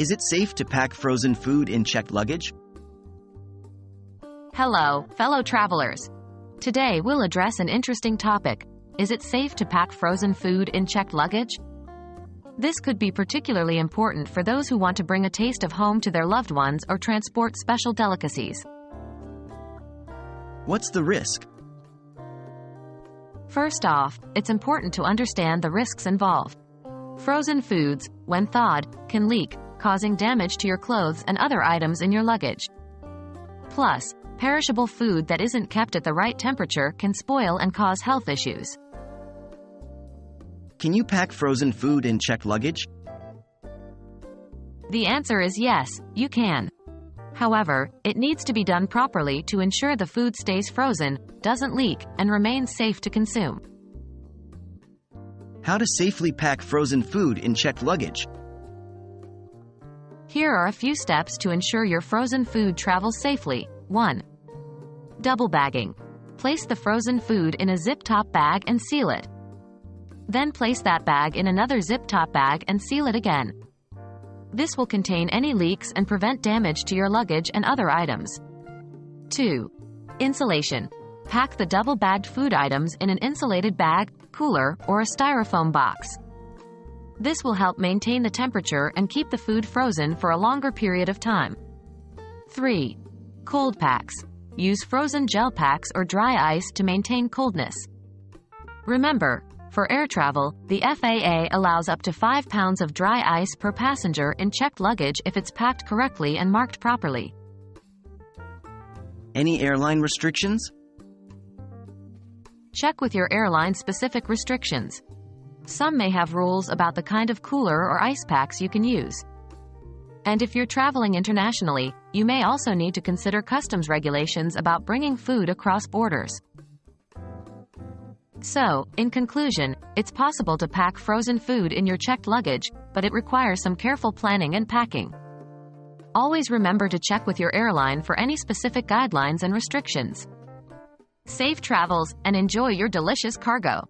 Is it safe to pack frozen food in checked luggage? Hello, fellow travelers. Today we'll address an interesting topic. Is it safe to pack frozen food in checked luggage? This could be particularly important for those who want to bring a taste of home to their loved ones or transport special delicacies. What's the risk? First off, it's important to understand the risks involved. Frozen foods, when thawed, can leak, causing damage to your clothes and other items in your luggage. Plus, perishable food that isn't kept at the right temperature can spoil and cause health issues. Can you pack frozen food in checked luggage? The answer is yes, you can. However, it needs to be done properly to ensure the food stays frozen, doesn't leak, and remains safe to consume. How to safely pack frozen food in checked luggage? Here are a few steps to ensure your frozen food travels safely. 1. Double bagging. Place the frozen food in a zip-top bag and seal it. Then place that bag in another zip-top bag and seal it again. This will contain any leaks and prevent damage to your luggage and other items. 2. Insulation. Pack the double-bagged food items in an insulated bag, cooler, or a styrofoam box. This will help maintain the temperature and keep the food frozen for a longer period of time. 3. Cold packs. Use frozen gel packs or dry ice to maintain coldness. Remember, for air travel, the FAA allows up to 5 pounds of dry ice per passenger in checked luggage if it's packed correctly and marked properly. Any airline restrictions? Check with your airline specific restrictions. Some may have rules about the kind of cooler or ice packs you can use. And if you're traveling internationally, you may also need to consider customs regulations about bringing food across borders. So, in conclusion, it's possible to pack frozen food in your checked luggage, but it requires some careful planning and packing. Always remember to check with your airline for any specific guidelines and restrictions. Safe travels, and enjoy your delicious cargo.